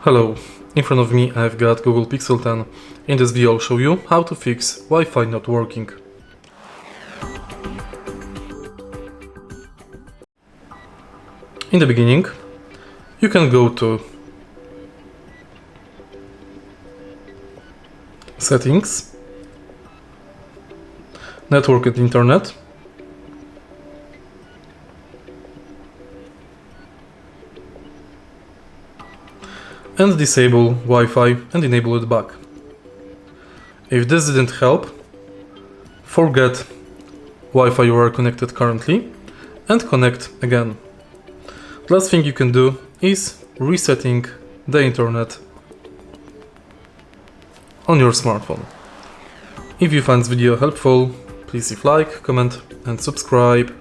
Hello, in front of me I've got Google Pixel 10. In this video I'll show you how to fix Wi-Fi not working. In the beginning, you can go to Settings, Network and Internet, and disable Wi-Fi and enable it back. If this didn't help, forget Wi-Fi you are connected currently and connect again. The last thing you can do is resetting the internet on your smartphone. If you find this video helpful, please leave like, comment and subscribe.